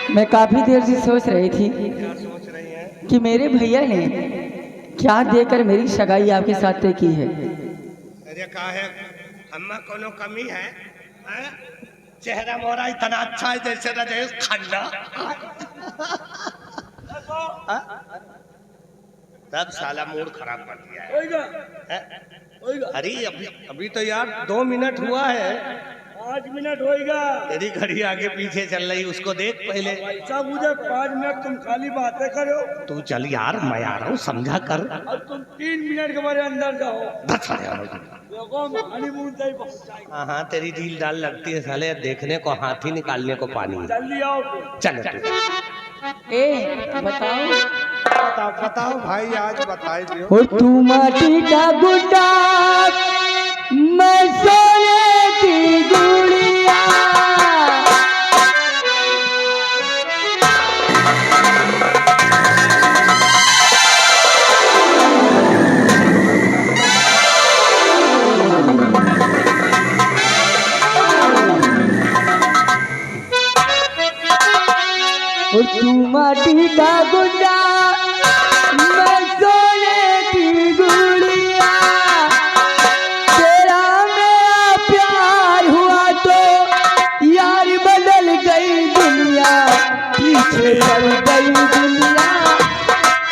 मैं काफी देर से सोच रही थी क्या सोच रही हैं? कि मेरे भैया ने क्या देकर मेरी सगाई आपके साथ तय की है। अरे का है, हमें कोनो कमी है? हैं? चेहरा मोरा इतना अच्छा है जैसे राजेश खन्ना। हाँ? सब साला मूड खराब कर दिया है। अरे अभी अभी तो यार 2 मिनट हुआ है। 5 मिनट होएगा। तेरी घड़ी आगे पीछे चल रही, उसको देख पहले। ऐसा मुझे 5 मिनट तुम खाली बातें करो। तू चल यार, मैं आ रहा हूँ, समझा कर। अब तुम 3 मिनट के बारे अंदर जाओ। बस आ यार। देखो हम हनीमून तक पहुंचाएंगे। हाँ हाँ, तेरी डील डाल लगती है साले, देखने को हाथी निकालने को पानी। जल्दी आओ। चल तू। ए बताओ, बताओ बताओ भाई, आज बताई दियो। हो तू माटी का गुड्डा, मैं सोने की गुड़िया। हो तू माटी का गुड्डा, मैं सोने की गुड़िया। तेरा मेरा प्यार हुआ तो यार बदल गई दुनिया, पीछे पड़ गई दुनिया,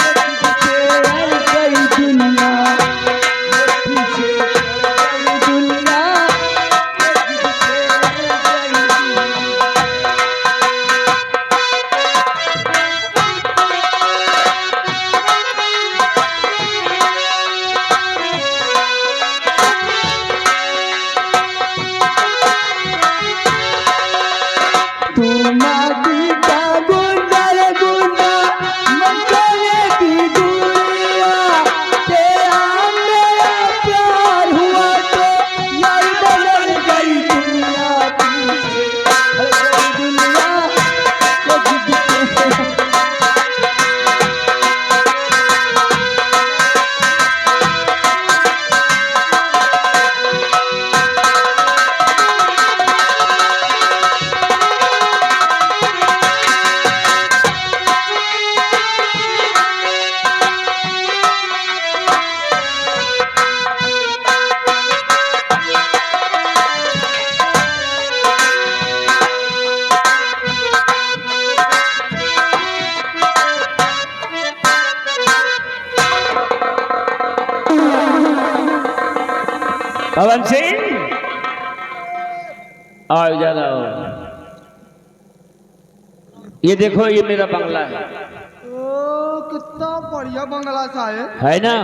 पीछे पड़ गई दुनिया, पीछे पड़ गई दुनिया, तू माटी का गुंडा रे गुंडा, मैं सोने की गुड़िया। तेरा मेरा प्यार हुआ तो यार बदल गई दुनिया, पीछे पड़ गई दुनिया, वो जिद के पवन सिंह आओ इधर आओ। ये देखो, ये मेरा बंगला है। ओ कितना बढ़िया बंगला सा है ना?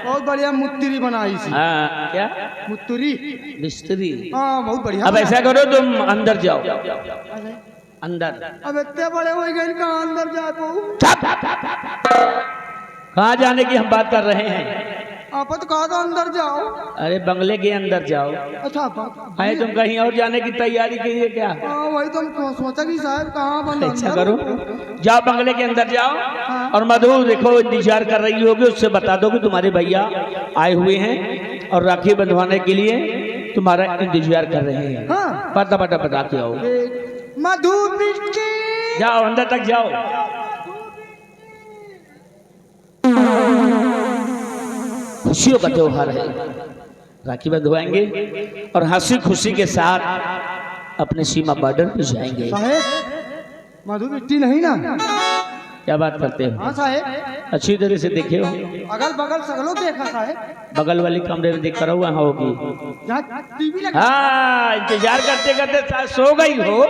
बहुत बढ़िया मुत्तरी बनाई सी। हाँ, क्या मुत्तरी? मिस्त्री? हाँ बहुत बढ़िया। अब ऐसा करो, तुम अंदर जाओ। अंदर अब इतने बड़े हो गए, कहाँ अंदर जा पाऊँ? कहाँ जाने की हम बात कर रहे हैं? आप तो कहा था अंदर जाओ। अरे बंगले के अंदर जाओ। अच्छा है, तुम कहीं और जाने की तैयारी की है क्या? वही तो हम सोचा कि साहब कहाँ बंद ऐसा करो, जाओ बंगले के अंदर जाओ। और मधु देखो, इंतजार कर रही होगी, उससे बता दो कि तुम्हारे भैया आए हुए हैं और राखी बंधवाने के लिए तुम्हारा इंतजार कर रहे हैं। हाँ। पता पता बता के आओ। मधु मिष्टी। जाओ अंदर तक जाओ। खुशियों का त्योहार है, राखी बंधवाएंगे और हंसी खुशी के साथ अपने सीमा बॉर्डर पे जाएंगे। साहेब मधु मिष्टी नहीं ना? क्या बात करते हो? हाँ साहेब, अच्छी तरह से देखे हो? अगल बगल सगलों देखा साहेब। बगल वाली कमरे में देख कर वहाँ होगी। जहाँ टीवी लगा। हाँ, इंतजार करते करते शायद सो गई हो।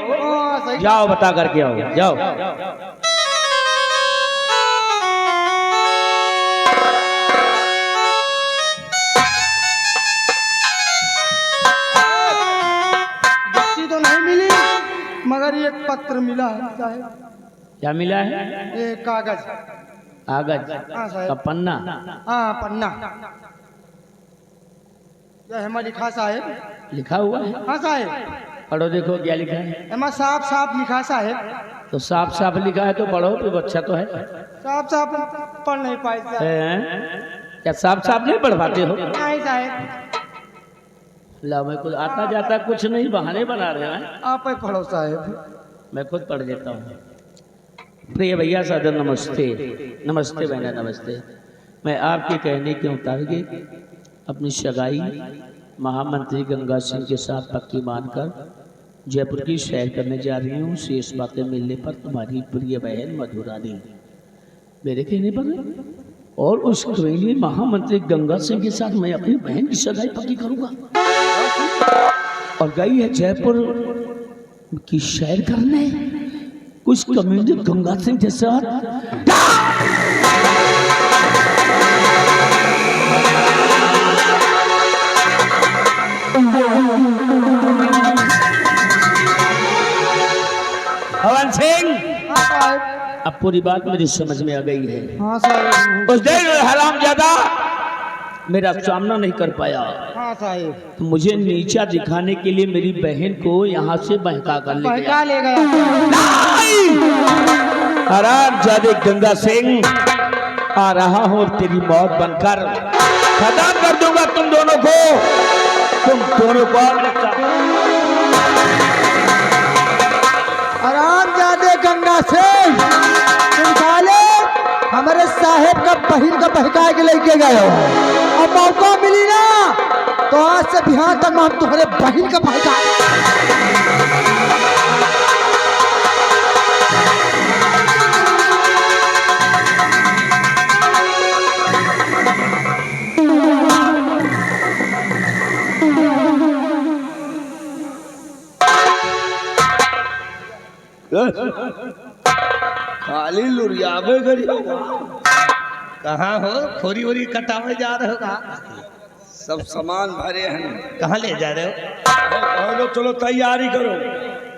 सही। जाओ बता करके आओ, जाओ। तो नहीं मिली, मगर एक पत्र मिला है साहेब। क्या मिला है? ये कागज। कागज? हाँ साहब। का पन्ना? हाँ पन्ना। यह हमारा लिखा साहेब। लिखा हुआ है? हाँ साहेब। पढ़ो, देखो क्या लिखा है। हमारा साफ साफ लिखा साहेब। तो साफ साफ लिखा है तो पढ़ो, तो अच्छा तो है। साफ साफ पढ़ नहीं पाए साहब। क्या साफ साफ नहीं पढ़ पाते हो? नहीं साहेब। ला, मैं कुछ आता जाता कुछ नहीं, बहाने बना रहे हैं। आप ही पढ़ो साहेब। मैं खुद पढ़ लेता हूँ। प्रिय भैया सादर नमस्ते। नमस्ते बहना नमस्ते। मैं आपके कहने के मुताबिक अपनी सगाई महामंत्री गंगा सिंह के साथ पक्की मानकर जयपुर की सैर करने जा रही हूँ। शेष बातें मिलने पर तुम्हारी प्रिय बहन मधुरानी मेरे कहने पर और उस कमेली महामंत्री गंगा सिंह के साथ मैं अपनी बहन की सगाई पक्की करूंगा और गई है जयपुर की सैर करने कुछ कमेली गंगा सिंह के साथ। पवन सिंह, हाँ साहब। अब पूरी बात मेरी समझ में आ गई है। हाँ साहब। उस दिन हरामजादा मेरा सामना नहीं कर पाया। हाँ साहब। तो मुझे नीचा दिखाने के लिए मेरी बहन को यहाँ से बहका कर ले गया। ले गया। हरामजादे गंगा सिंह, आ रहा हूँ तेरी मौत बनकर खत्म कर दूंगा तुम दोनों को। तुम दोनों को हरामजादे गंगा सिंह, तुम साले हमारे साहेब का बहन का बहका के लेके गए हो। अब मौका मिली ना तो आज से बिहार तक हम तुम्हारे बहन का बहका। खाली लुरियाबे करी कहाँ हो? खोरी वोरी कटावे जा रहे हो? सब सामान भरे हैं। कहाँ ले जा रहे हो? चलो चलो तैयारी करो।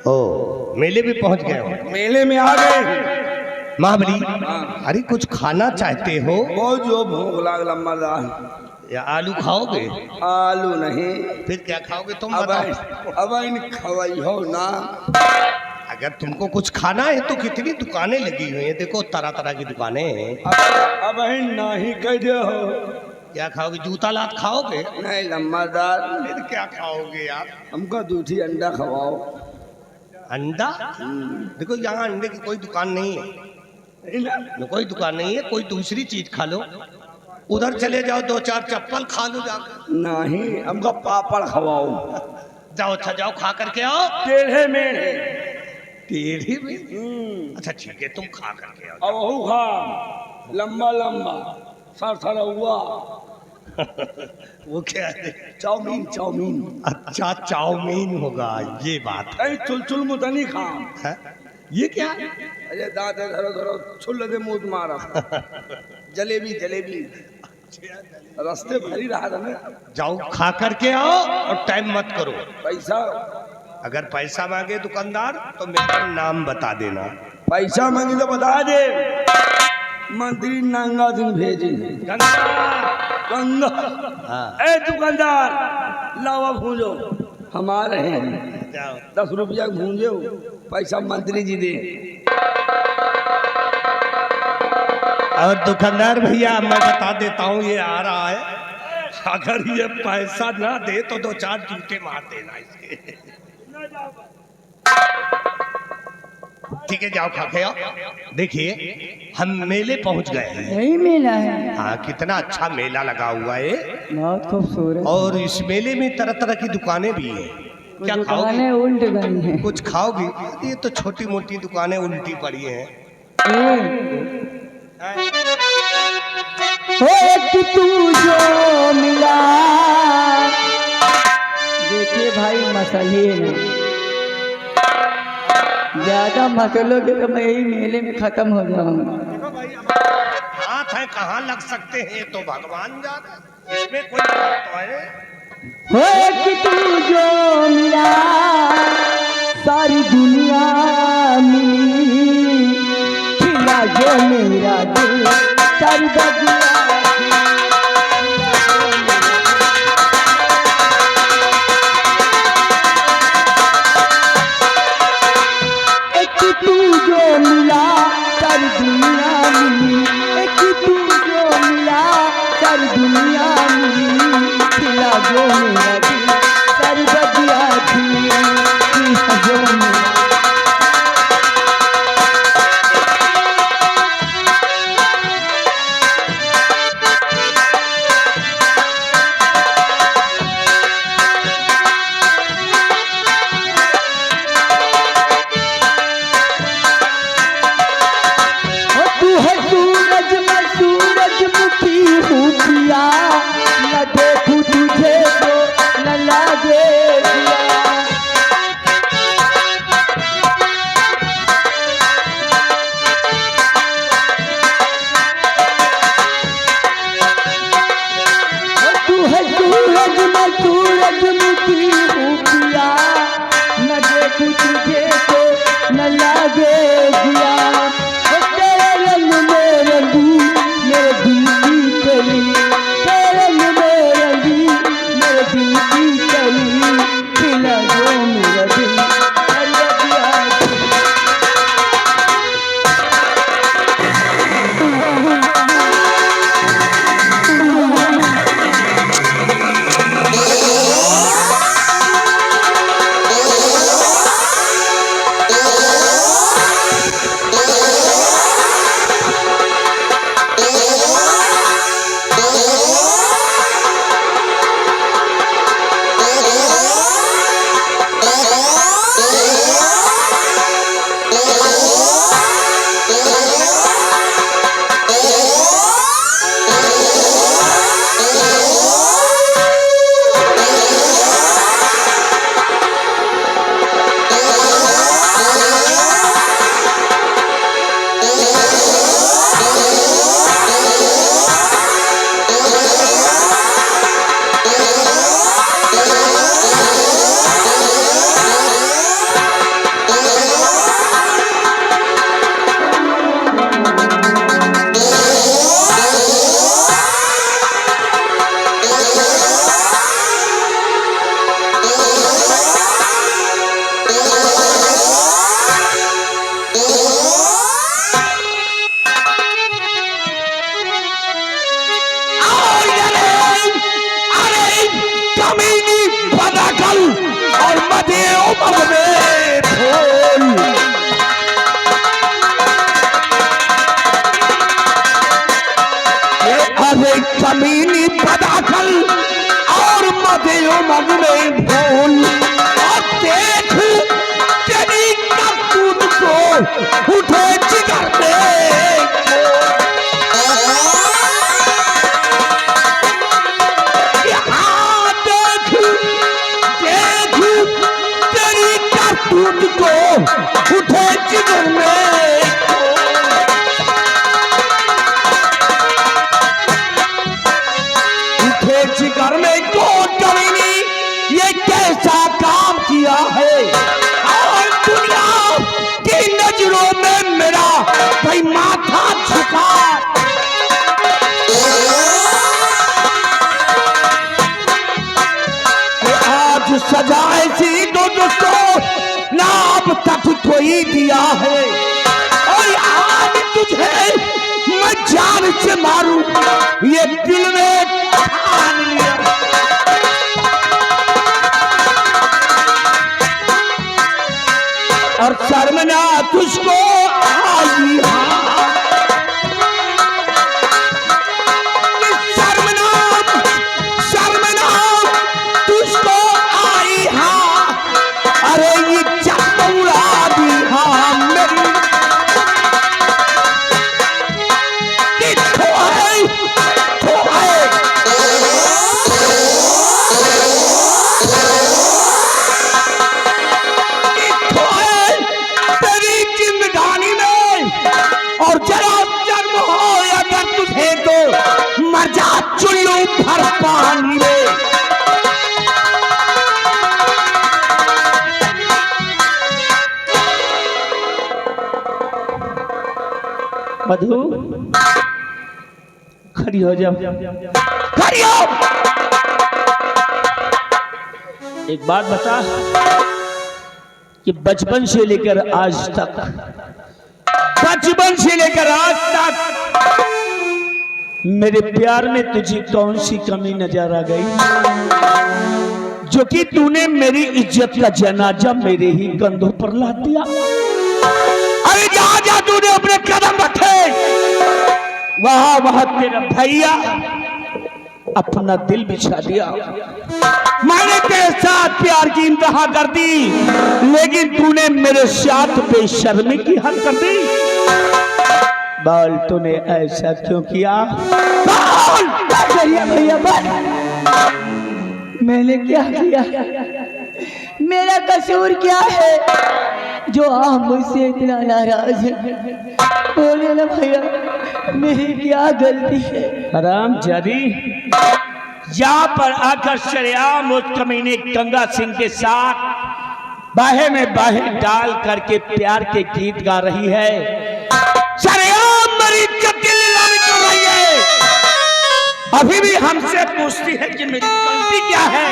ओ, मेले में पहुंच गए हो? मेले में आ गए। महाबली, अरे कुछ खाना चाहते हो? वो जो भूख लाग लम्बादार। या आलू खाओगे? आलू नहीं। फिर क्या खाओगे तुम अब बताओ? अब इन खवाई हो ना। अगर तुमको कुछ खाना है तो कितनी दुकानें लगी हुई हैं। देखो तरह तरह की दुकानें हैं। अब नहीं कह दे हो। क्या खाओगे? जूता लात खाओगे? नहीं लम्बादार। फिर क्या खाओगे यार? हमको दूधी अंडा खवाओ। अंडा? देखो यहाँ अंडे की कोई दुकान नहीं है। कोई दुकान नहीं है। कोई दूसरी चीज खा लो। उधर चले जाओ, दो चार चप्पल खा लो जाकर। नहीं हमको पापड़ खवाओ। जाओ, अच्छा जाओ, खा करके आओ। टेढ़े मेढ़े। टेढ़े में? अच्छा ठीक है, तुम खा करके आओ। अब हो खा लंबा लंबा सर हुआ। वो क्या है? Chowmein chowmein. अच्छा चाउमीन होगा, ये बात है। चुलचुल मुतनी खा। है? ये क्या है? अरे दांत धरो धरो छुल दे मुंह मारा। जलेबी जलेबी रास्ते भरी रहा था। जाओ खा करके आओ और टाइम मत करो। पैसा? अगर पैसा मांगे दुकानदार तो मेरा नाम बता देना। पैसा मांगे तो बता दे। मंत्री नंगा दिन भेजी। गंगा। हाँ। ए दुकानदार लावा भूंजो हमारे हैं। जाओ। 10 रुपया भूंजे पैसा मंत्री जी दे। और दुकानदार भैया मैं बता देता हूँ, ये आ रहा है। अगर ये पैसा ना दे तो 2-4 जूते मार देना इसके। ठीक है, जाओ खा के आओ। देखिए हम मेले पहुंच गए हैं। यही मेला है। हाँ, कितना अच्छा मेला लगा हुआ है। बहुत खूबसूरत। और इस मेले में तरह तरह की दुकानें भी हैं। क्या खाओगे? उल्ट गई है। कुछ खाओगी? ये तो छोटी मोटी दुकानें उल्टी पड़ी हैं। तू जो मिला देखिए भाई मसले में ज्यादा मसलोगे तो मैं यही मेले में खत्म हो जाऊंगा। देखो भाई, हाथ है कहाँ लग सकते हैं तो भगवान जाने। इसमें कोई बात तो है? कि तू जो मिला सारी दुनिया मिली। खिला जो मेरा दिल सारी दुनिया। तू जो मिला सारी दुनिया मिली। एक तू जो मिला सारी दुनिया मिली। खिला जो मेरा दिल सारी बगिया थी। जो मेरा दिमाग में भूल और देख तेरी करतूत को उठे जिगर में यहाँ देख देख तेरी करतूत को उठे जिगर में उठे जिगर में को कमीनी ये कैसा काम किया है और दुनिया की नजरों में मेरा भाई माथा झुका आज सजाए सी दो दोस्तों ना अब तक कोई दिया है और आज तुझे मैं जान से मारूं ये दिल में ठान लिया और शर्मना तुझको आई शर्मना तुझको आई हाँ अरे ये चौड़ा दी हाँ मेरी तेरी जिंदगानी में और जरा जन्म हो अगर तुझे तो मर जा चुल्लू भर पानी में मधु खड़ी हो जाओ खड़ी हो एक बात बता कि बचपन से लेकर आज तक मेरे प्यार में तुझे कौन सी कमी नजर आ गई जो कि तूने मेरी इज्जत का जनाजा मेरे ही कंधों पर ला दिया। अरे जहां जहां तूने अपने कदम रखे वहां वहां तेरा भैया अपना दिल बिछा दिया। मैंने तेरे साथ प्यार की इंतहा कर दी लेकिन तूने मेरे साथ बेशर्मी की हद कर दी। बोल तूने ऐसा क्यों किया? बोल भैया बोल मैंने क्या किया? मेरा कसूर क्या है जो आप मुझसे इतना नाराज हैं? बोले ना भैया मेरी क्या गलती है? हराम जादी यहाँ पर आकर शरेआम उस कमीने गंगा सिंह के साथ बाहे में बाहे डाल करके प्यार के गीत गा रही है। शरेआम मेरी इज्जत की नीलामी कर रही है। अभी भी हमसे पूछती है कि मेरी गलती क्या है?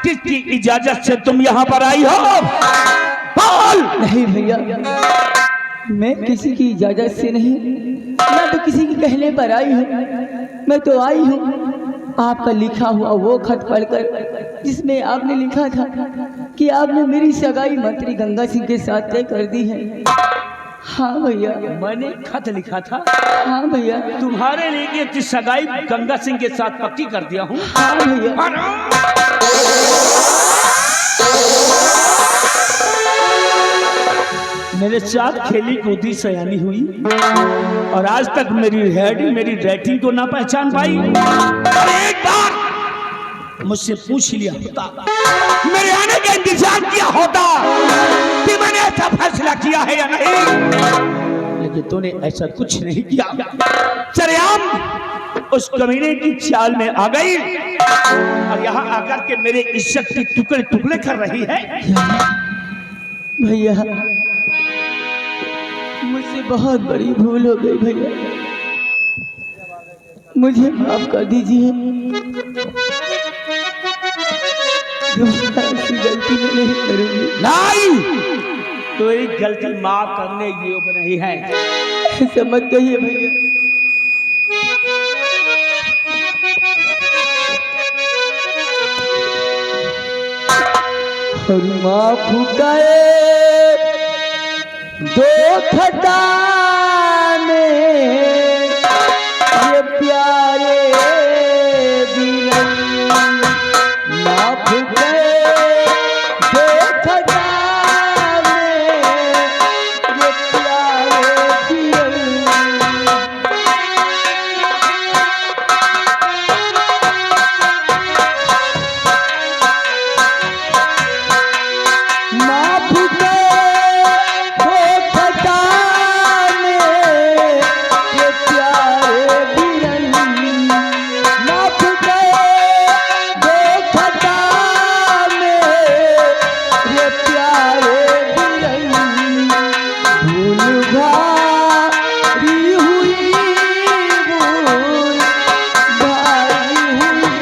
किसकी इजाजत से तुम यहाँ पर आई हो? बोल। नहीं भैया मैं किसी की इजाजत से नहीं, मैं तो किसी के कहने पर आई हूँ। मैं तो आई हूँ आपका लिखा हुआ वो खत पढ़कर जिसमें आपने लिखा था कि आपने मेरी सगाई मंत्री गंगा सिंह के साथ तय कर दी है। हाँ भैया मैंने खत लिखा था। हाँ भैया तुम्हारे लिए कि सगाई गंगा सिंह के साथ पक्की कर दिया हूँ। हाँ भैया मेरे साथ खेली कूदी सयानी हुई और आज तक मेरी रेटिंग को ना पहचान पाई। एक बार मुझसे पूछ लिया होता, मेरे आने का इंतजार किया होता कि मैंने ऐसा फैसला किया है या नहीं, लेकिन तूने ऐसा कुछ नहीं किया। सरेआम उस कमीने की चाल में आ गई और यहाँ आकर के मेरे इज्जत के टुकड़े टुकड़े कर रही है। भैया मुझसे बहुत बड़ी भूल हो गई भैया, मुझे माफ कर दीजिए। ऐसी गलती मैं नहीं करूंगी। नहीं तो एक गलती माफ करने योग्य नहीं है। ऐसा मत कहिए भैया। और माफ गए दो खता में ये प्यारे भी नहीं, माफ भूल भारी हुई, भूल भारी हुई।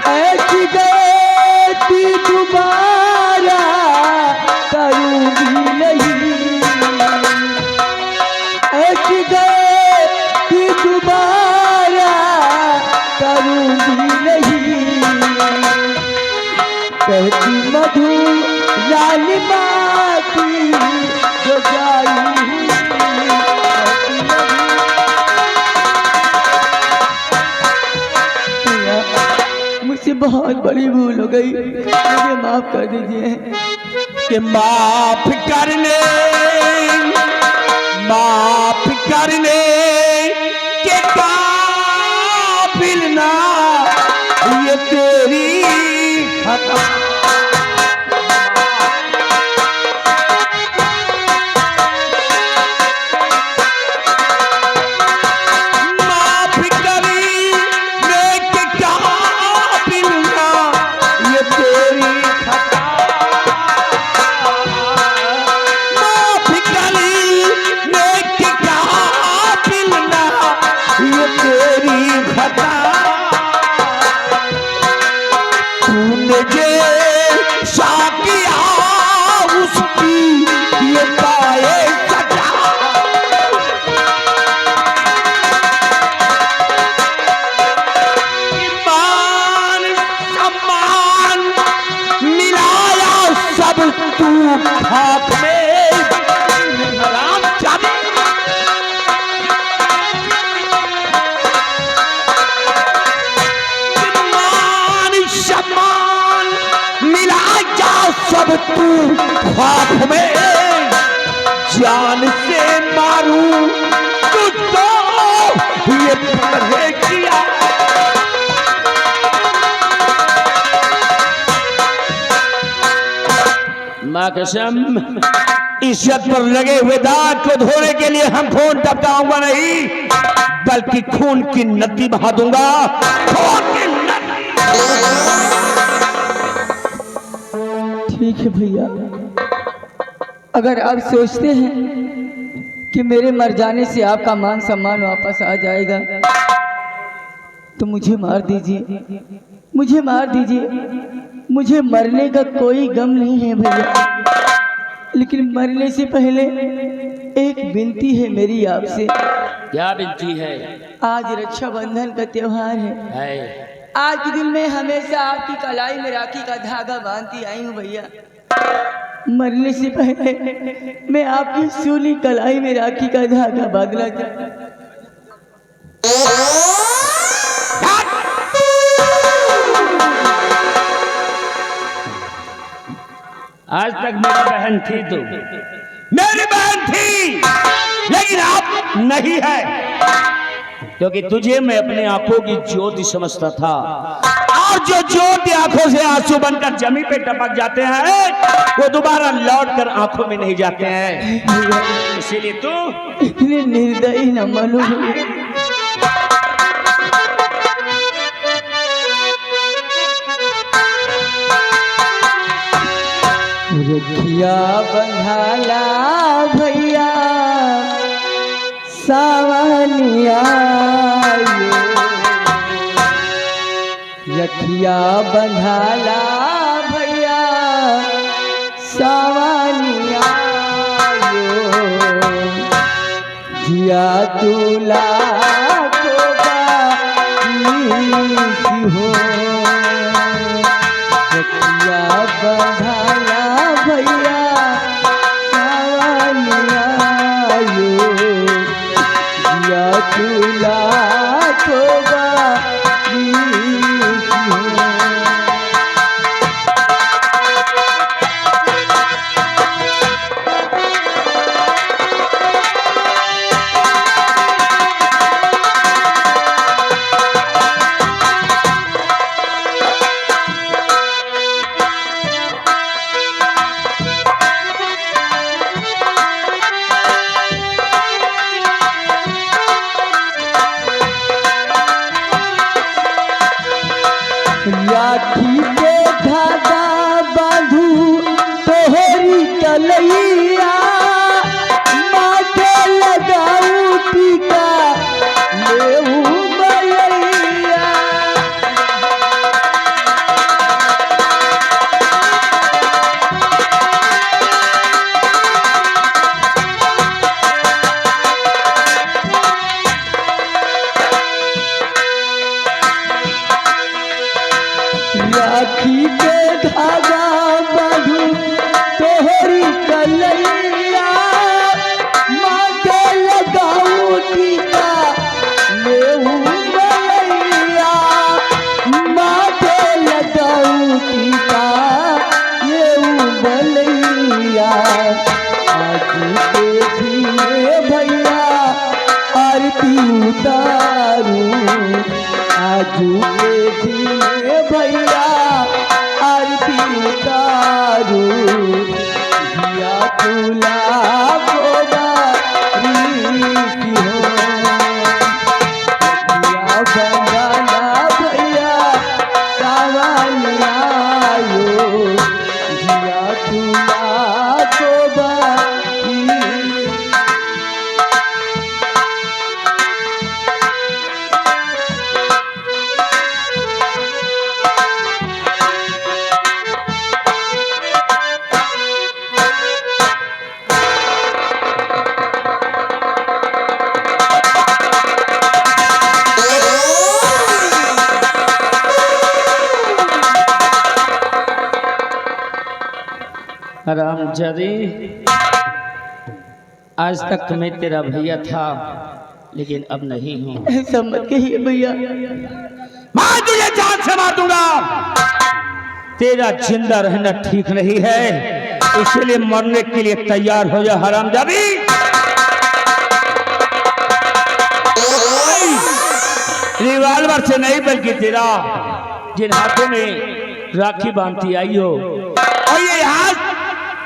ऐसी गलती दोबारा करूँगी नहीं, ऐसी गलती दोबारा करूँगी नहीं। कहती मधु लालिमा की जो जाई हुई, कहती मधु। मुझसे बहुत बड़ी भूल हो गई, मुझे माफ कर दीजिए। कि माफ करने के काबिल ना ये तेरी खता। माफ करने के काबिल ना ये तेरी खता। माफ करने के काबिल ना ये तेरी खता। तूने जे शाकिया उसकी ये पाए सजा। ईमान सम्मान मिलाया सब तू खाक में। हराम जादी सम्मान मिला जा सब तू ख्वाब में। जान से मारूं तुझको ये पढ़े किया। माँ कसम इज्जत पर लगे हुए दाग को धोने के लिए हम खून टपकाऊंगा नहीं, बल्कि खून की नदी बहा दूंगा। खून की नदी। ठीक है भैया, अगर आप सोचते हैं कि मेरे मर जाने से आपका मान सम्मान वापस आ जाएगा तो मुझे मार दीजिए, मुझे मार दीजिए। मुझे मरने का कोई गम नहीं है भैया, लेकिन मरने से पहले एक विनती है मेरी आपसे। क्या विनती है? आज रक्षाबंधन का त्योहार है। आज के दिन मैं हमेशा आपकी कलाई में राखी का धागा बांधती आई हूँ भैया। मरने से पहले मैं आपकी सूली कलाई में राखी का धागा बांधना चाहता। आज तक मेरी बहन थी, तो मेरी बहन थी, लेकिन अब नहीं है, क्योंकि तुझे मैं अपनी आंखों की ज्योति समझता था। और जो ज्योति आंखों से आंसू बनकर जमीन पे टपक जाते हैं वो दोबारा लौट कर आंखों में नहीं जाते हैं। इसीलिए तू इतने निर्दयी न मानो। रखिया बंधाला भैया सावनिया, रखिया बंधाला भैया सावनिया। जिया दूला को हो, रखिया बंधाला भैया सावनिया। जिया दूला को राखी के धागा बांधू तोहरी कलैया माथे लगाऊ टीका लेऊ बलैया। राखी के धागा बांधू तोहरी कलैया माथे लगाऊ टीका लेऊ बलैया माथे लगाऊ टीका लेऊ बलैया। आज के दिए भैया आरती उतारू आजू के दिए भैया आरती उतारू दिया तुला गोबा रीति हो दिया बंगाना भैया सावन आयो दिया तुला गोबा रामचरी, आज तक मैं तेरा भैया था लेकिन अब नहीं हूँ। ऐसा मत कहिए भैया। मैं तुझे जान से मार दूंगा। तेरा जिंदा रहना ठीक नहीं है, इसलिए मरने के लिए तैयार हो जा हरामजादी। रिवाल्वर से नहीं बल्कि तेरा जिन हाथों में राखी बांधती आई हो और ये हाथ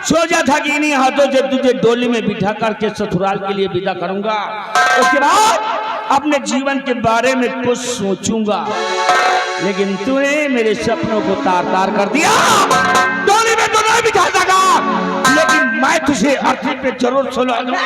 सोचा था कि इन्हीं हाथों से तुझे डोली में बिठा करके ससुराल के लिए विदा करूंगा। उसके बाद अपने जीवन के बारे में कुछ सोचूंगा, लेकिन तूने मेरे सपनों को तार तार कर दिया। डोली में तो नहीं बिठा सका, लेकिन मैं तुझे अर्थी पे जरूर सुला दूंगा।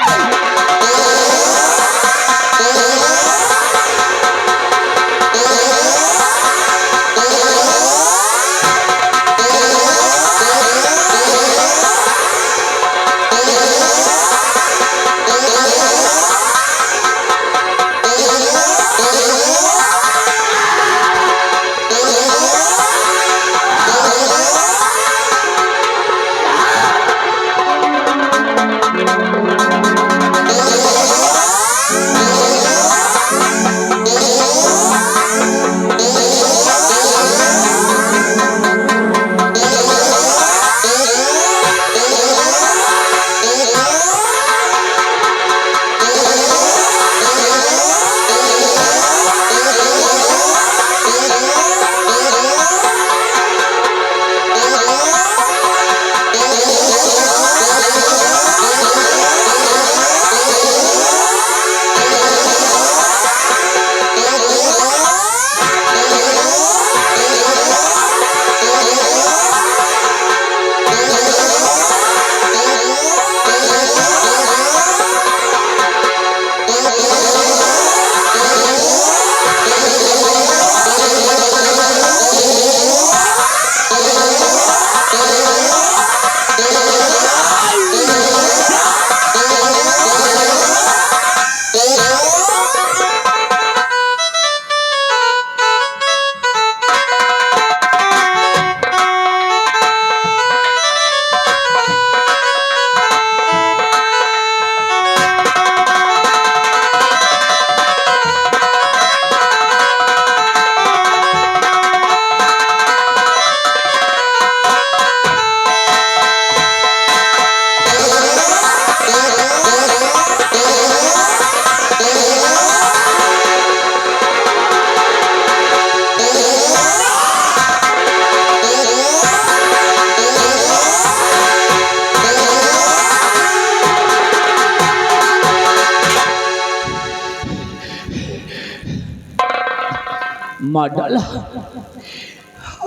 मार डाला।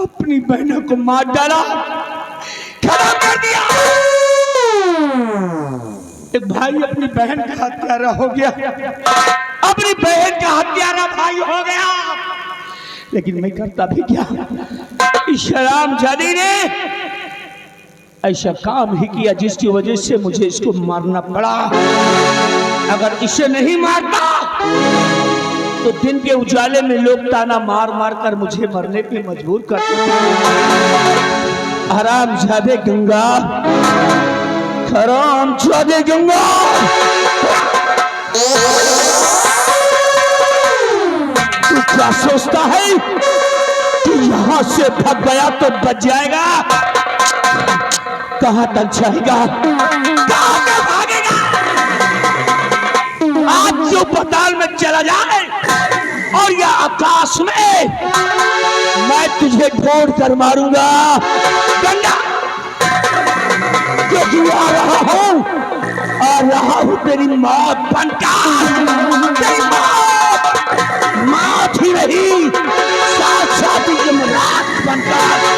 अपनी बहनों को मार डाला, खत्म कर दिया। एक भाई अपनी बहन का हत्यारा हो गया, अपनी बहन का हत्यारा भाई हो गया, लेकिन मैं करता भी क्या? इस हरामजादी ने ऐसा काम ही किया जिसकी वजह से मुझे इसको मारना पड़ा। अगर इसे नहीं मारता तो दिन के उजाले में लोग ताना मार मार कर मुझे मरने पे मजबूर करते। हरामजादे गंगा, हरामजादे गंगा, तू क्या सोचता है कि यहां से भाग गया तो बच जाएगा? कहां तक जाएगा, कहां तक भागेगा? आज जो पताल में चला जाए और या आकाश में, मैं तुझे ढूंढ कर मारूंगा गंगा, क्योंकि आ रहा हूं तेरी मौत बनकर। तेरी मौत ही रही, साथ साथ यमराज बनकर।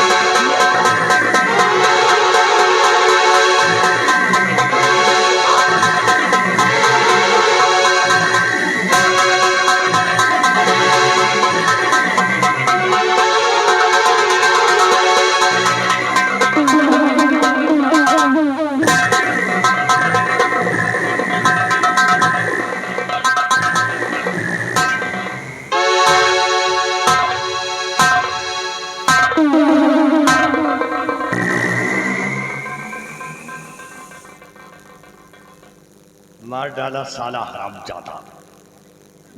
मार डाला साला हरामजादा,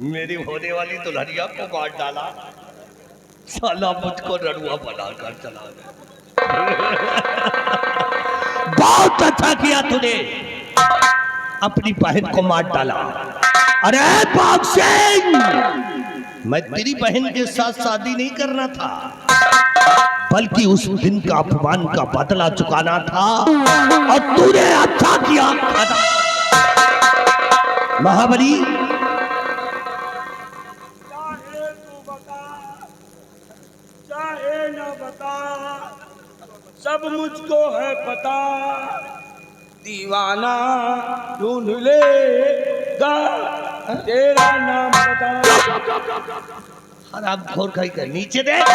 मेरी होने वाली दुल्हनिया को मार डाला, साला मुझको रड़ुआ बनाकर चला गया। बहुत अच्छा किया तूने, अपनी बहन को मार डाला। अरे बाग सिंह, मैं तेरी बहन के साथ शादी नहीं करना था, बल्कि उस दिन का अपमान का बदला चुकाना था, और तूने अच्छा किया। महाबली, चाहे तू बता, चाहे न बता, सब मुझको है पता, दीवाना ढूंढ लेगा तेरा नाम बता। हरामखोर कहीं कर नीचे देख,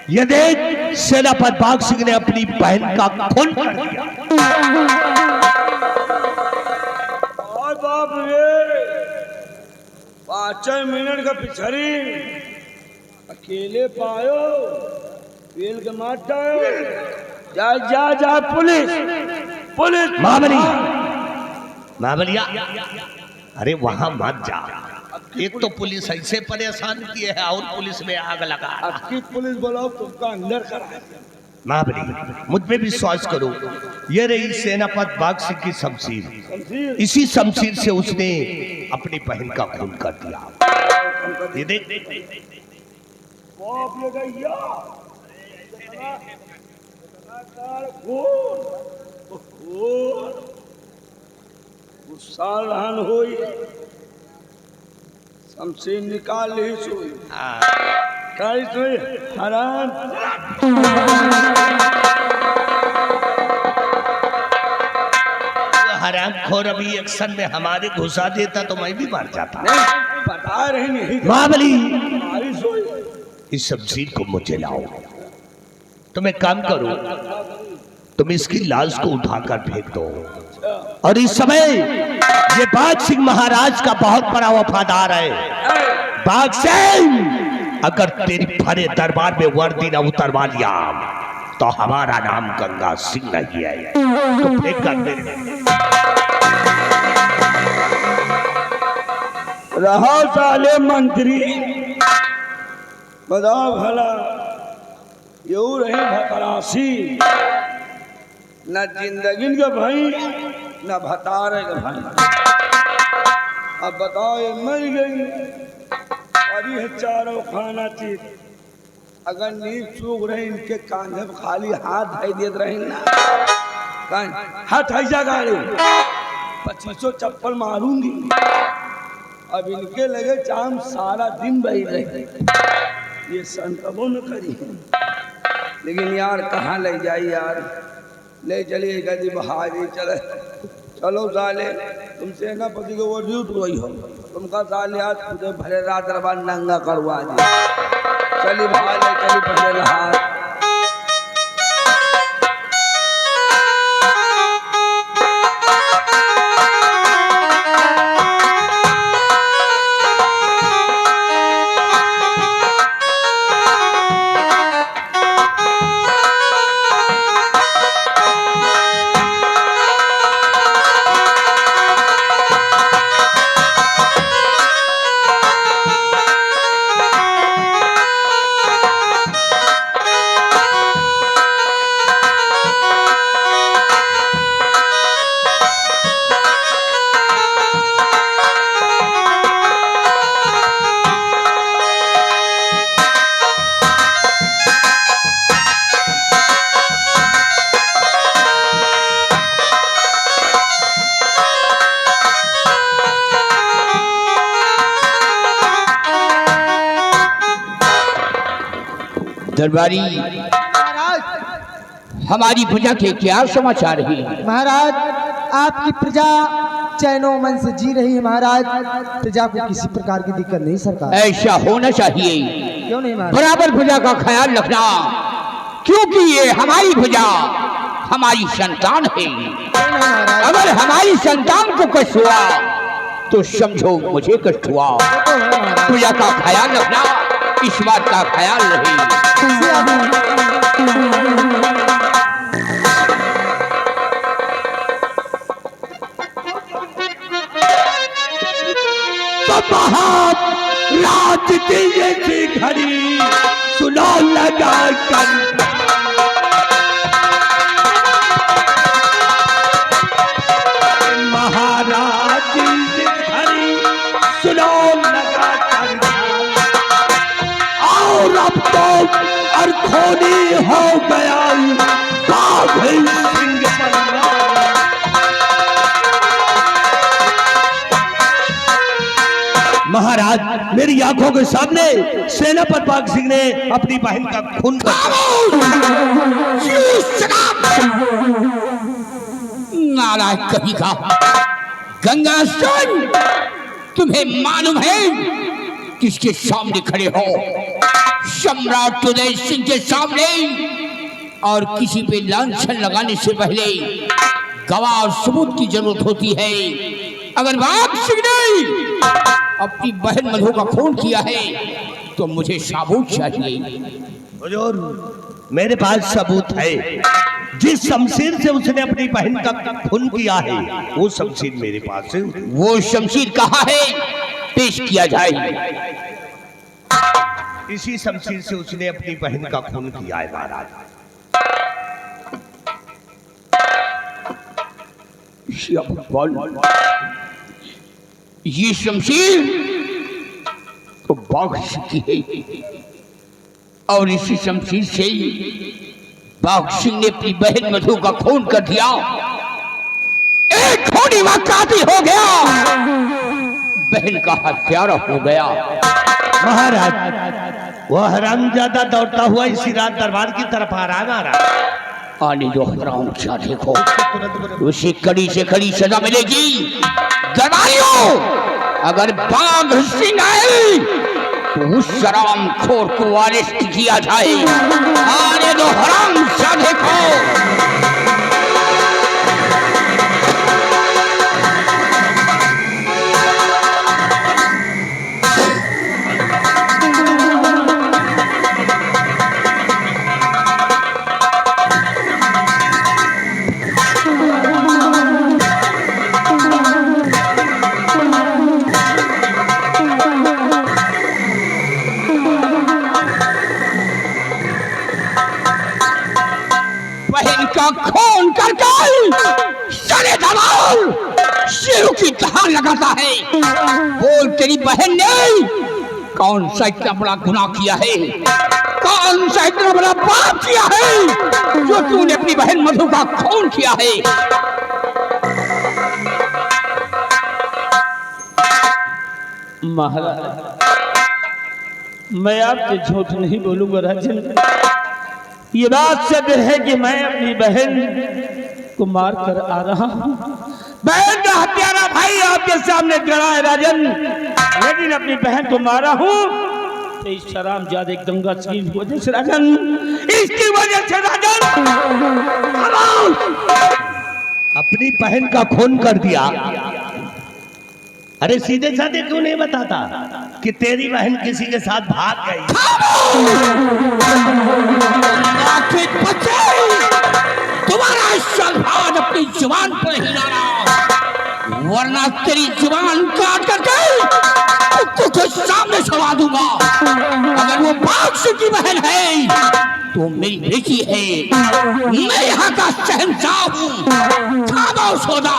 ये देख, सेनापति बाग सिंह ने अपनी बहन का खून कर दिया। बाप रे, 5 मिनट का पिछड़ी अकेले पायो, पेल के मार आयो। जा जा जा, पुलिस पुलिस। महाबली, महाबलिया, अरे वहां मत जा, एक तो पुलिस ऐसे परेशान किए है और पुलिस में आग लगा। अक्की पुलिस बुलाओ, तुमका अंदर करा। महाबली, मुझ पे विश्वास करो, ये रही सेनापति बाग सिंह की शमशीर, इसी शमशीर से उसने अपनी बहन का खून कर दिया। ये देख, बाप ये गैया, गुस्सा रहन होई, शमशीर निकाल ली सोई, काई सोई हराम। हरामखोर अभी एक्शन में हमारे घुसा देता तो मैं भी मार जाता। नहीं बता रही नहीं, महाबली, हमारी सोई। इस शमशीर को मुझे लाओ। तुम एक काम करो, तुम इसकी लाश को उठाकर फेंक दो, और इस समय ये बाग सिंह महाराज का बहुत बड़ा वफादार है। बाग सिंह, अगर तेरी भरे दरबार में वर्दी न उतरवा लिया तो हमारा नाम गंगा सिंह नहीं है। तो फेंक कर दे। रहा साले मंत्री, बताओ भला, यू रही भतरासी, न जिंदगी का भाई न भतारे का भाई। अब बताओ, ये मर गई और ये चारों खाना चीज, अगर नींद चूक रहे इनके कांधे पर खाली हाथ धाई देते रहे ना, हाथ ऐसा गाड़ी 2500 चप्पल मारूंगी। अब इनके लगे चाम सारा दिन बही रहे, ये संतबो न करी। लेकिन यार कहाँ ले जाई यार, ले चलिए गदी बहारी चले। चलो साले, तुमसे ना पति को वो ड्यूट हुई हो, तुमका साले आज तुझे भले रात रबा नंगा करवा दी। चली भाई ले चली पहले रहा। दरबारी हमारी प्रजा के क्या समाचार है? महाराज आपकी प्रजा चैनो मन से जी रही है महाराज, प्रजा को किसी प्रकार की दिक्कत नहीं सरकार। ऐसा होना चाहिए, क्यों नहीं महाराज? बराबर प्रजा का ख्याल रखना, क्योंकि ये हमारी प्रजा हमारी संतान है। क्यों नहीं महाराज? अगर हमारी संतान को कष्ट हुआ तो समझो मुझे कष्ट हुआ। तो है महाराज। प्रजा का ख्याल रखना, इस बात का ख्याल रहे। रात की घड़ी सुनो लगा कर, महाराज की घड़ी सुनो लगा कर, और अब तो अरखोनी हो गया बाघ सिंह बना। महाराज मेरी आंखों के सामने सेनापति बाघ सिंह ने अपनी बहन का खून कर नारायण कभी का गंगा सन, तुम्हें मालूम है किसके सामने खड़े हो? सम्राट उदय सिंह के सामने। और किसी पे लांछन लगाने से पहले गवाह और सबूत की जरूरत होती है। अगर बाघ सिंह ने अपनी बहन मधु का खून किया है तो मुझे सबूत चाहिए। हुजूर मेरे पास सबूत है, जिस शमशीर से उसने अपनी बहन का खून किया है वो शमशीर मेरे पास है। वो शमशीर कहाँ है? पेश किया जाए। इसी शमशीर से उसने अपनी बहन का खून किया है महाराज। ये शमशीर तो बाघ सिंह की है, और इसी शमशीर से बाघ सिंह ने अपनी बहन मधु का खून कर दिया। एक खूनी वाक़ाती हो गया, बहन का हत्यारा हो गया। महाराज वो हरामजादा दौड़ता हुआ इसी रात दरबार की तरफ आ रहा है महाराज। आने दो हरामजादे को, उसे कड़ी से कड़ी सजा मिलेगी। दरबारियों, अगर बाघ सिंह आए तो उस हराम खोर को अरेस्ट किया जाए। आने दो हरामजादे को। खून कर सारे दलाल शेरों की धार लगाता है। बोल, तेरी बहन ने कौन सा इतना बड़ा गुनाह किया है? कौन सा इतना बड़ा पाप किया है जो तूने अपनी बहन मधु का खून किया है? महाराज, मैं आपसे झूठ नहीं बोलूंगा राजन। ये बात सत्य है कि मैं अपनी बहन को मार कर आ रहा हूँ। बहन का हत्यारा भाई आपके सामने खड़ा है राजन, लेकिन अपनी बहन को मारा हूँ तो इस शराम जादे गंगा की वजह से राजन, इसकी वजह से राजन। अपनी बहन का खून कर दिया। अरे सीधे साधे क्यों नहीं बताता कि तेरी बहन किसी के साथ भाग गई? तुम्हारा शलभान अपनी जुबान पर ही लाना, वरना तेरी जुबान काट करके तुझे सामने छोड़ा दूंगा। अगर वो बाक्स की बहन है तो मेरी बेटी है, मैं यहाँ का शहंशाह हूँ। खामोश हो जा।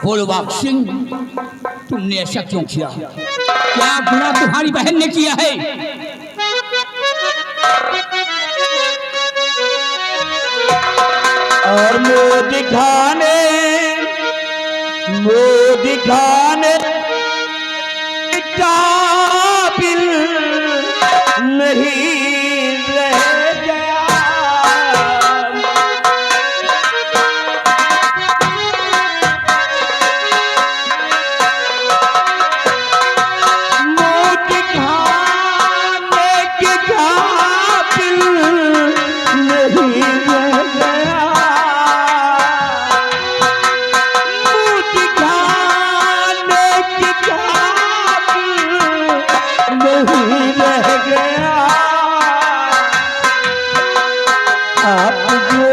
बोलो बाग सिंह, तुमने ऐसा क्यों किया? क्या गुनाह तुम्हारी बहन ने किया है? और मुँह दिखाने काबिल नहीं रह गया। मुँह दिखाने के काबिल नहीं रह गया। मुँह दिखाने के काबिल नहीं रह गया। आप जो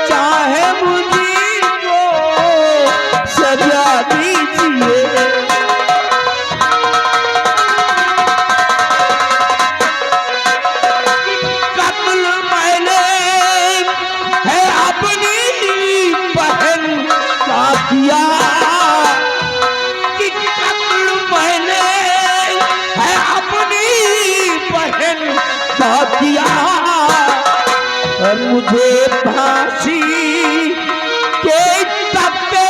चाहे मुझे को सजा दीजिए। कत्ल मैंने है अपनी बहन का किया, कि कत्ल मैंने है अपनी बहन का किया। और मुझे फांसी के तख्ते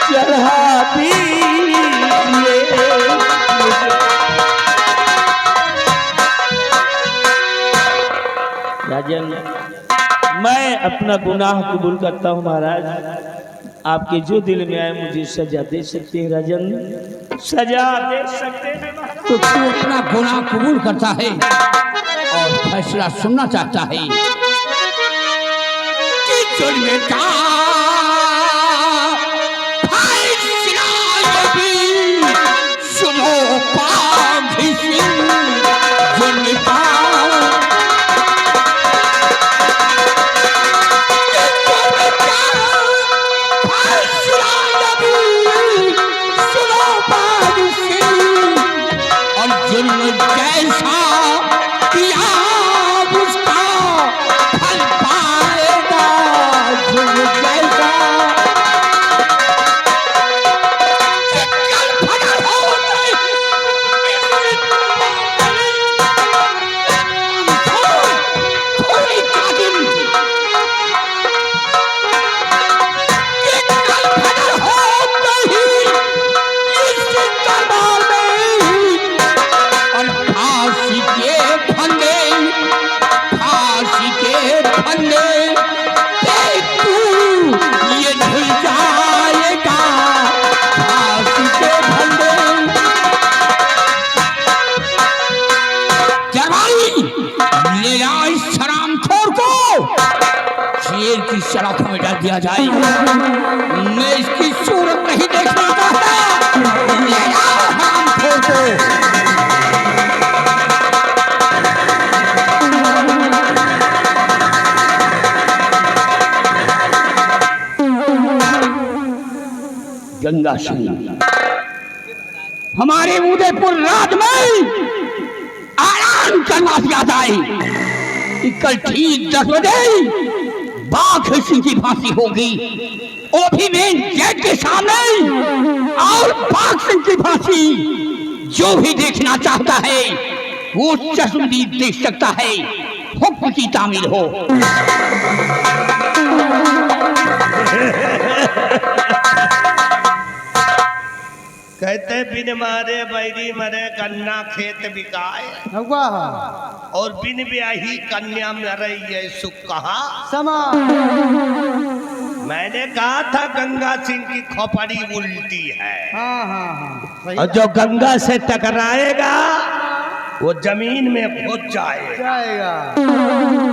चढ़ा दीजिए। राजन, मैं अपना गुनाह कबूल करता हूँ महाराज। आपके जो दिल में आए मुझे सजा दे सकते हैं राजन, सजा दे सकते हैं। तो तू अपना गुनाह कबूल करता है और फैसला सुनना चाहता है कि जुल्म का फैसला भी सुनो पागी सिंह। जुल्म का फैसला भी सुनो पागी सिंह। और जुल्म जैसा किया उसका फल पाएगा। जुल्म जैसा कल फना होते कोई कातिल कल फना होते ही इस दरबार में। और फांसी के फंदे पे तू ये झूल जाएगा। फांसी के फंदे जवानी ले आ इस हरामखोर को शेर की सलाखों में डाल दिया जाए। मैं इसकी सूरत नहीं देखना चाहता। ले आ हरामखोर को। गंगा सिंह, हमारे उदयपुर राज में ऐलान करवा दिया जाए कि कल ठीक 10 बजे बाघ सिंह की फांसी होगी। वो भी मेन गेट के सामने। और बाघ सिंह की फांसी जो भी देखना चाहता है वो चश्मदीद देख सकता है। हुक्म की तामील हो। कहते बिन मारे बैरी मरे कन्या खेत बिकाए, हवा और बिन ब्याही कन्या मरे ये सुख कहा। समा मैंने कहा था गंगा सिंह की खोपड़ी उल्टी है, हाँ हाँ हाँ सही और जो गंगा से टकराएगा वो जमीन में घुस जाएगा। जाएगा।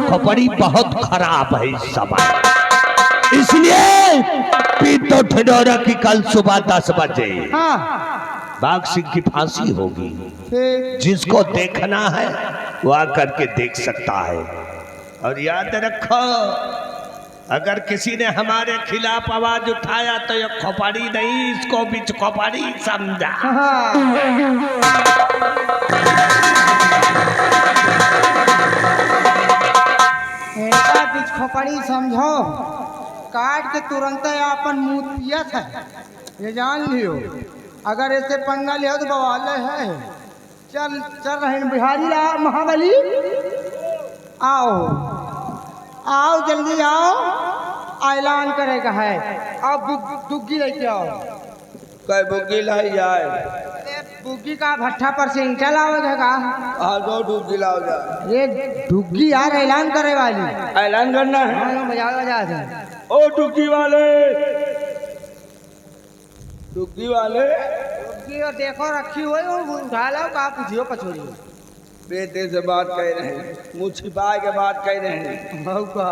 खोपड़ी बहुत खराब है इस समय, इसलिए पीतो ठिडोरा की कल सुबह 10 बजे हाँ बाघ सिंह की फांसी होगी। ठीक। जिसको देखना है वो आकर के देख सकता है। और याद रखो, अगर किसी ने हमारे खिलाफ आवाज उठाया तो ये खोपड़ी नहीं, इसको बीच खोपड़ी समझा। हाँ इनका बीच खोपड़ी समझो, काट के तुरंत अपन मुंह पियत है, ये जान लियो। अगर ऐसे पंगा लियो तो बवाल है। चल चल रहे बिहारी लाल महाबली, आओ आओ जल्दी आओ, ऐलान करेगा है। अब दुग्गी लेके आओ। कई बुग्गी लाई जाए, अरे बुग्गी का भट्ठा पर से ईंटा लाओगे का? हाँ दो डूब दिलाओ जाए। ये डुग्गी यार ऐलान करे वाली। ऐलान करना है। हाँ मजा दे। ओ डुग्गी वाले, डुग्गी वाले, डुग्गी और देखो रखी हुई उठा लो, का पूछियो पछोरी। बेटे से बात कह रहे हैं, मुँह छिपा के बात कह रहे हैं, का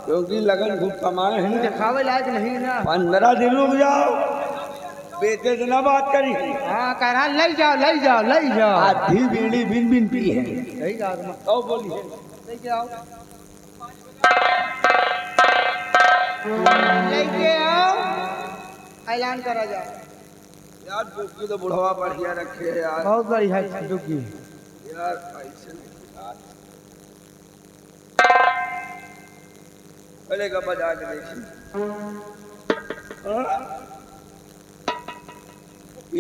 क्योंकि लगन खूब कमाए हैं। दिखावे लायक नहीं ना। 15 दिन रुक जाओ, बेटे से ना बात करी। हाँ कह रहा ले जाओ ले जाओ ले जाओ। आधी बीड़ी बिन बिन पी है। सही कहा। ओ बोलिए, लेके आओ लेके आओ, ऐलान करा जाए। यार डुग्गी तो बुढ़वा बढ़िया रखे है यार। बहुत बड़ी है डुग्गी। यार पैसे नहीं यार। पहले का बजा के देखिए।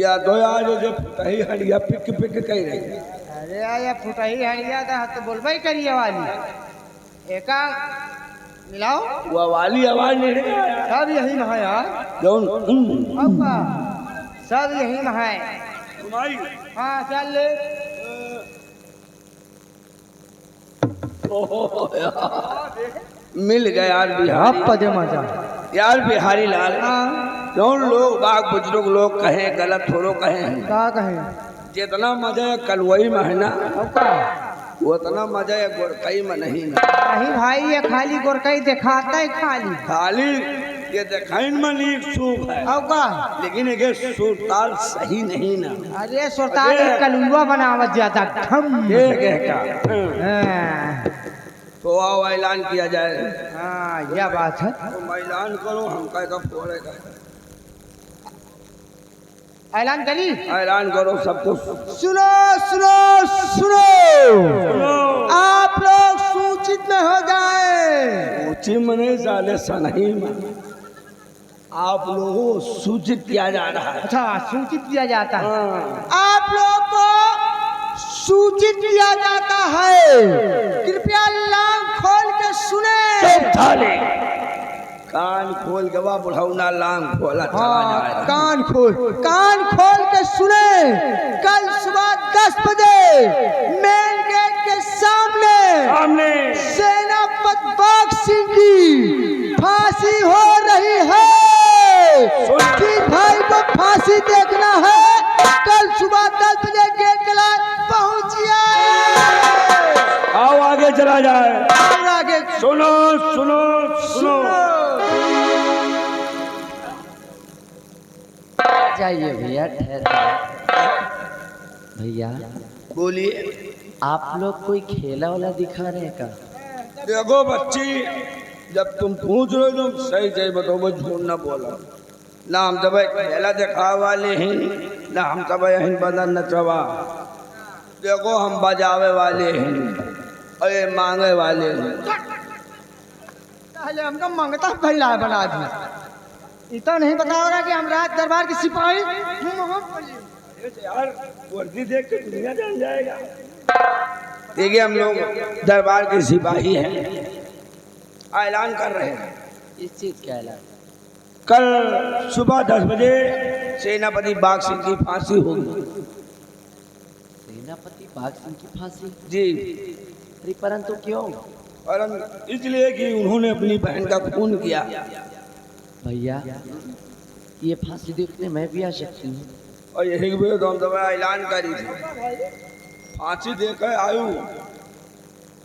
या दो यार जो फुटही हड़िया पिक पिक कह रही है। अरे यार फुटही हड़िया तो बोलबा ही करिए वाली। एका मिलाओ, वो वाली आवाज नहीं है सब यही में है यार। जौन अब्बा सब यही में है। तुम्हारी हाँ चल ले। ओहो यार, मिल गया यार बिहारी। पदे मजा। यार बिहारी लाल, हाँ जौन लोग बाग बुजुर्ग लोग कहे गलत थोड़ो कहे, का कहे? जितना मजा है कलवई में है ना, अब्बा उतना मजा है गोरकई में नहीं ना। नहीं भाई, ये खाली गोरकई दिखाता है खाली। खाली ये दिखाइन में नीक सूख है, अब्बा लेकिन एक सुरताल सही नहीं ना। अरे सुल्तान अरे। कलुआ बनावत जाता ठम। देख का हाँ तो आओ ऐलान किया जाए। हाँ, यह बात है। तुम ऐलान करो, हम कह फोड़ेगा। ऐलान करी। ऐलान करो सबको। सुनो सुनो सुनो, आप लोग सूचित में हो जाए। ऊंची मने साले सनही में आप लोगों को सूचित किया जा रहा है। अच्छा सूचित किया जाता है। हाँ। आप लोग को सूचित किया जाता है, कृपया लांग खोल के सुने। कान खोल के वाह बुढ़ौना लांग खोला चला जाएगा। कान खोल के सुने। कल सुबह 10 बजे मेन गेट के सामने सेनापति बाघ सिंह की फांसी हो रही है। कि भाई को फांसी देखना है, कल सुबह 10 बजे गेट के लाए पहुंचिए। आओ आगे चला जाए। और आगे सुनो सुनो सुनो, जाइए भैया, ठहर भैया। बोलिए। आप लोग कोई खेला वाला दिखा रहे का? देखो बच्ची, जब तुम पूछ रहे हो तुम सही सही बताओ, झूठ ना बोलो ना। हम सब खेला दिखा वाले हैं ना, हम सब यहीं बदन नचवा। देखो हम बजावे वाले हैं और ये मांगे वाले हैं। हमको मंगता भैया बना दी। इतना नहीं बता रहा कि हम राज दरबार के सिपाही। यार वर्दी देख के दुनिया जान जाएगा। देखिए हम लोग दरबार के सिपाही हैं, ऐलान कर रहे हैं। इस चीज का ऐलान? कल सुबह 10 बजे सेनापति बाघ सिंह की फांसी होगी। सेनापति बाघ सिंह की फांसी? जी। अरे परंतु क्यों? परंतु इसलिए कि उन्होंने अपनी बहन का खून किया। भैया ये फांसी देखने मैं भी आ सकती हूँ? और यही दवा ऐलान करी थी, फांसी देकर आयु,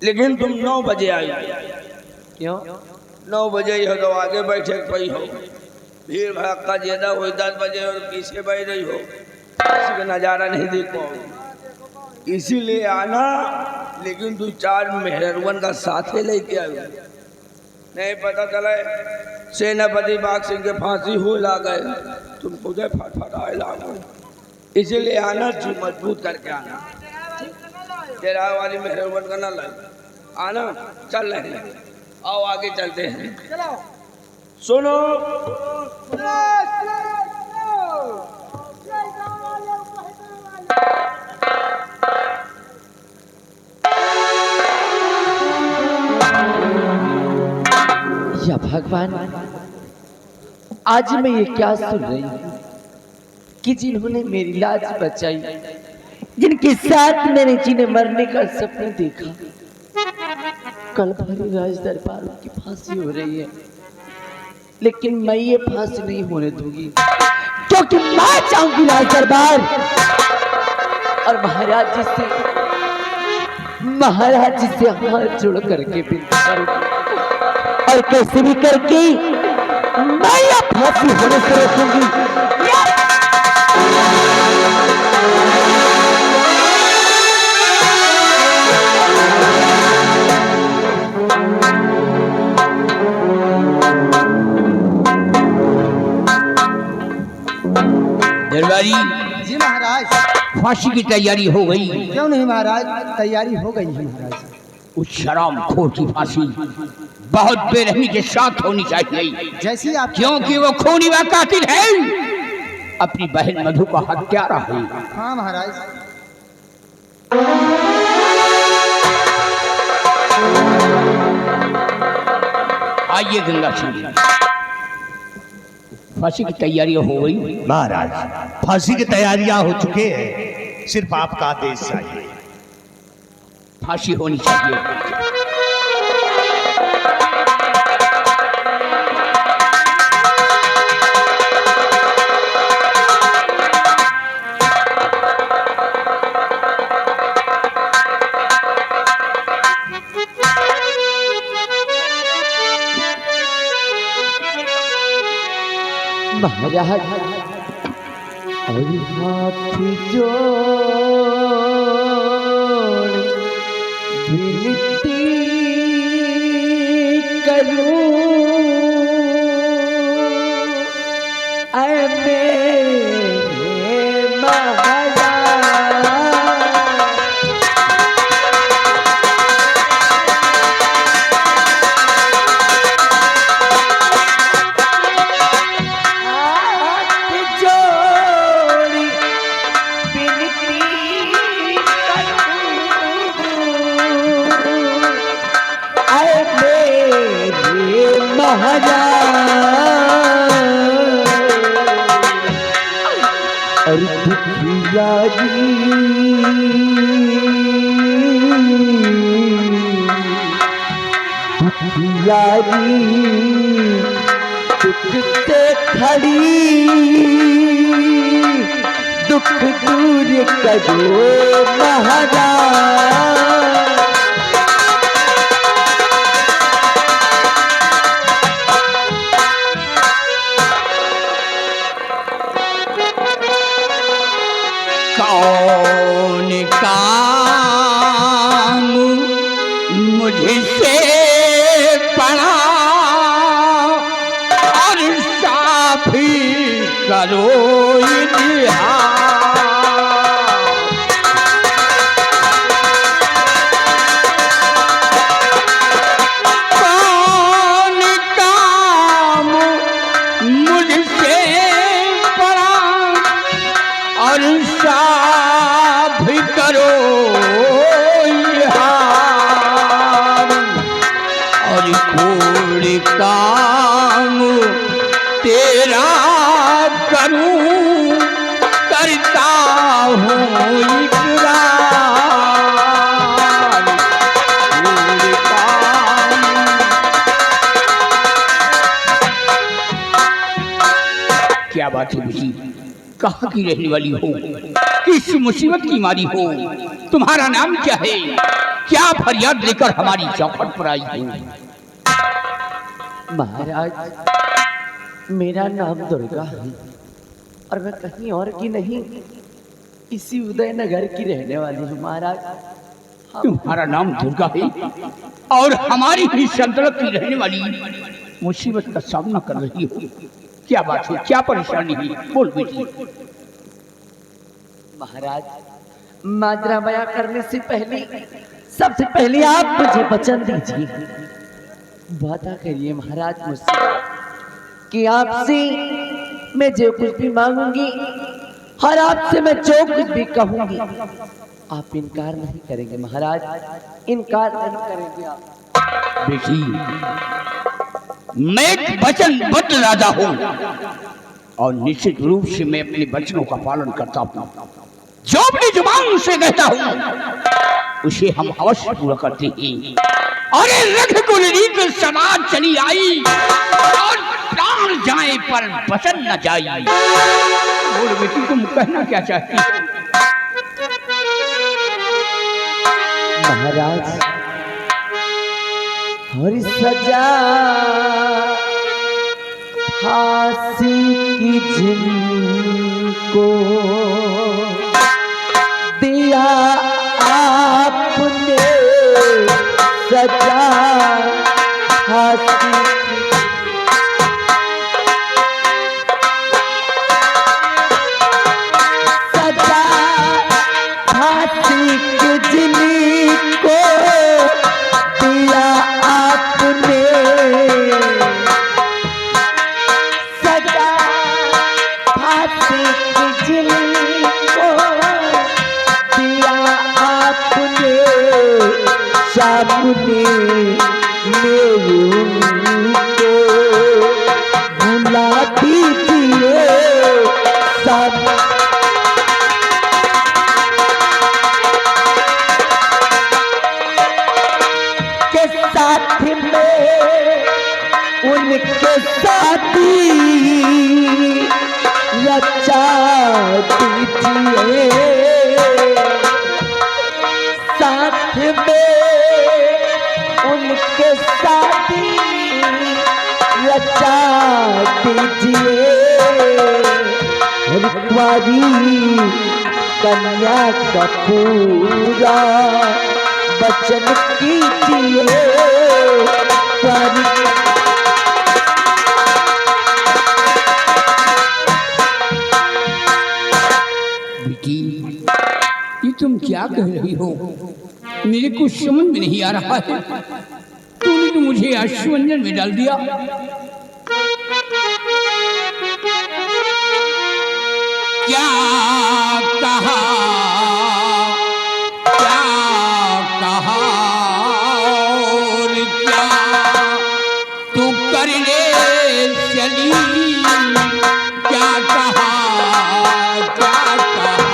लेकिन तुम 9 बजे आई। क्यों? 9 बजे यह तो आगे बैठे पई हो, भीड़ भड़का ज्यादा हो, 10 बजे और पीछे बैठ रही हो, किसी का नज़ारा नहीं देख पाओ, इसीलिए आना। लेकिन तू 4 मेहरवन का साथे लेके आयो, नहीं पता चले सेनापति बाघ सिंह के फांसी हो ला गए, तुम खुदे फटफटाए लाओ। इसीलिए आना, जी मजबूत करके आना, तेरा वाली मेहरवन का ना लगे आना। चल रहे हैं, आओ आगे चलते हैं। सुनो, या भगवान, आज मैं ये क्या सुन रही हूँ कि जिन्होंने मेरी लाज बचाई, जिनके साथ मैंने जिन्हें मरने का सपना देखा, कल भरी राज दरबार की फांसी हो रही है। लेकिन मैं ये फांसी नहीं होने दूंगी, क्योंकि मैं चाहूंगी राज दरबार और महाराज जी से हाथ जोड़ करके विनती करूंगी, और कैसे भी करके मैं ये फांसी होने से रोकूंगी। दरबारी जी महाराज। फांसी की तैयारी हो गई? क्यों नहीं महाराज, तैयारी हो गई है महाराज। उस शराबखोर की फांसी बहुत बेरहमी के साथ होनी चाहिए, जैसी आप, क्योंकि वो खूनी व कातिल है, अपनी बहन मधु का हत्यारा है। हाँ महाराज। आइए गंगा सिंह, फांसी की तैयारियां हो गई? महाराज, फांसी की तैयारियां हो चुके हैं, सिर्फ आपका आदेश चाहिए। फांसी होनी चाहिए। महाराज और हाथ जोड़ विनती करूं, ऐ मेरे महाराज, और दुखियारी दुख से खड़ी, दुख दूर करो महाराज। कौन काम मुझसे पड़ा और साफी करो इतिहास। कौन काम मुझसे पड़ा और साफ करो हार, और कोई काम तेरा करूं करता हूँ इकरार। क्या बात है बेटी, कहाँ की रहने वाली हो, किस मुसीबत की मारी हो, तुम्हारा नाम क्या है, क्या फरियाद लेकर हमारी चौखट पर आई हो? महाराज, मेरा नाम दुर्गा है और मैं कहीं और की नहीं, इसी उदयनगर की रहने वाली हूँ महाराज। तुम्हारा नाम दुर्गा है और हमारी ही सल्तनत की रहने वाली मुसीबत का सामना कर रही हो, क्या बात है, क्या परेशानी है, बोल बेटी। महाराज, माजरा बयां करने से पहले सबसे पहले आप मुझे वचन दीजिए, वादा करिए महाराज मुझसे कि आपसे मैं जो कुछ भी मांगूंगी और आपसे मैं जो कुछ भी कहूंगी आप इनकार नहीं करेंगे महाराज, इनकार नहीं करेंगे आप। बेटी, मैं एक वचनबद्ध राजा हूं और निश्चित रूप से मैं अपने वचनों का पालन करता हूं। जो अपनी जुबान से कहता हूं उसे हम अवश्य पूरा करते हैं। अरे रघुकुल रीत समाज चली आई और प्राण जाए पर वचन न जाए। बोल बेटी, तुम कहना क्या चाहती हो? महाराज, हर सजा फांसी की जिनको दिया आपने, सजा फांसी सजा फांसी की जिनको दिया आपने, सजा फांसी की जिनको दिया आपने, सामने मेरे उनको भुला दीजिए सब। के साथ में उनके साथी रचा दीजिए, साथ में उनके साथी रचा दीजिए, हरिद्वारी कन्या का पूरा वचन कीजिए। बेटी, ये तुम क्या कह रही हो, मेरे को समझ में नहीं आ रहा है। तूने तो मुझे आश्चर्य में डाल दिया। क्या कहा, क्या कहा और क्या तू करने चली, क्या कहा, क्या कहा।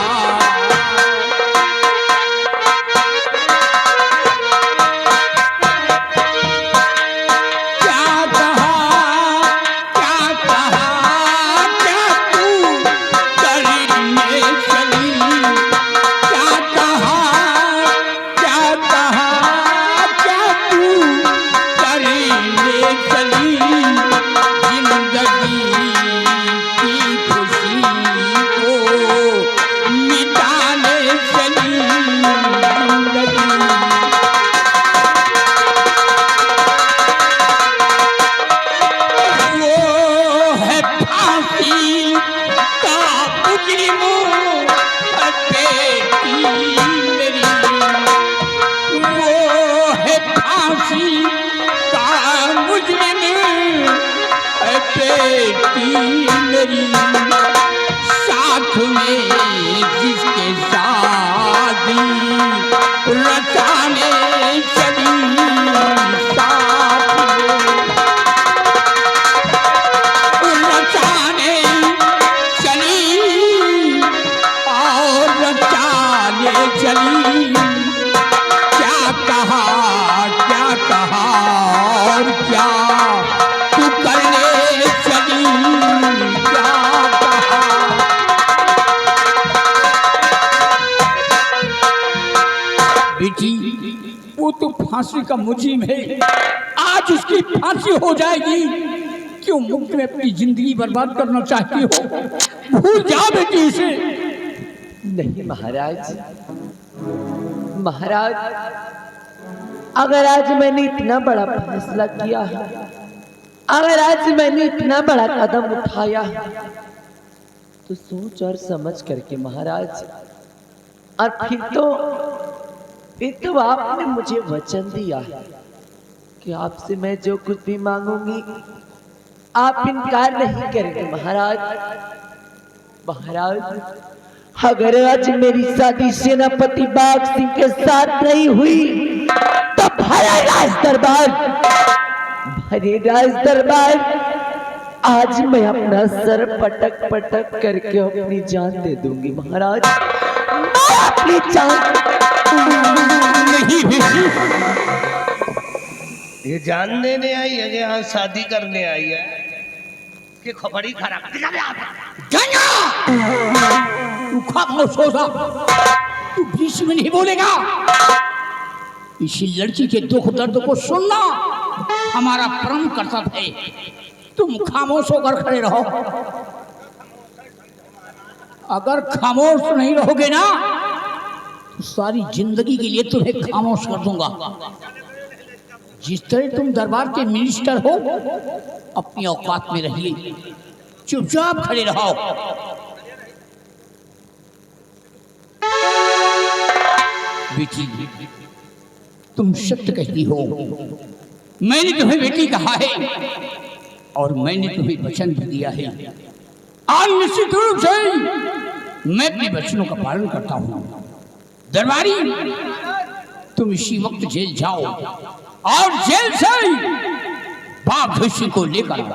साथ में जिसके शादी रचाने चली, साथ में फांसी का मुजीम है, आज उसकी फांसी हो जाएगी। क्यों मुफ्त में अपनी जिंदगी बर्बाद करना चाहती हो? भूल जा बेटी उसे। नहीं महाराज, महाराज अगर आज मैंने इतना बड़ा फैसला किया है, अगर आज मैंने इतना बड़ा कदम उठाया तो सोच और समझ करके महाराज। और फिर तो आपने मुझे वचन दिया है कि आपसे मैं जो कुछ भी मांगूंगी आप इनकार नहीं करेंगे महाराज। महाराज अगर आज मेरी शादी सेनापति बाघ सिंह के साथ नहीं हुई तो भरे राज दरबार आज मैं अपना सर पटक पटक करके अपनी जान दे दूंगी महाराज। मैं अपनी जान नहीं बेटी, ये जान देने आई है कि यहाँ शादी करने आई है कि खोपड़ी खराब? तू खामोश हो जा, तू बीच में नहीं बोलेगा। इसी लड़की के दुख दर्द को सुनना हमारा परम कर्तव्य है। तुम खामोश होकर खड़े रहो। अगर खामोश नहीं रहोगे ना तो सारी जिंदगी के लिए तुम्हें खामोश कर दूंगा। जिस तरह तुम दरबार के मिनिस्टर हो अपनी औकात में रहिए, चुपचाप खड़े रहो। बेटी तुम सत्य कहती हो, मैंने तुम्हें बेटी कहा है और मैंने तुम्हें वचन भी दिया है। आज निश्चित रूप से मैं अपने वचनों का पालन करता हूँ। दरबारी तुम इसी वक्त जेल जाओ और जेल से बाघ सिंह को लेकर आओ।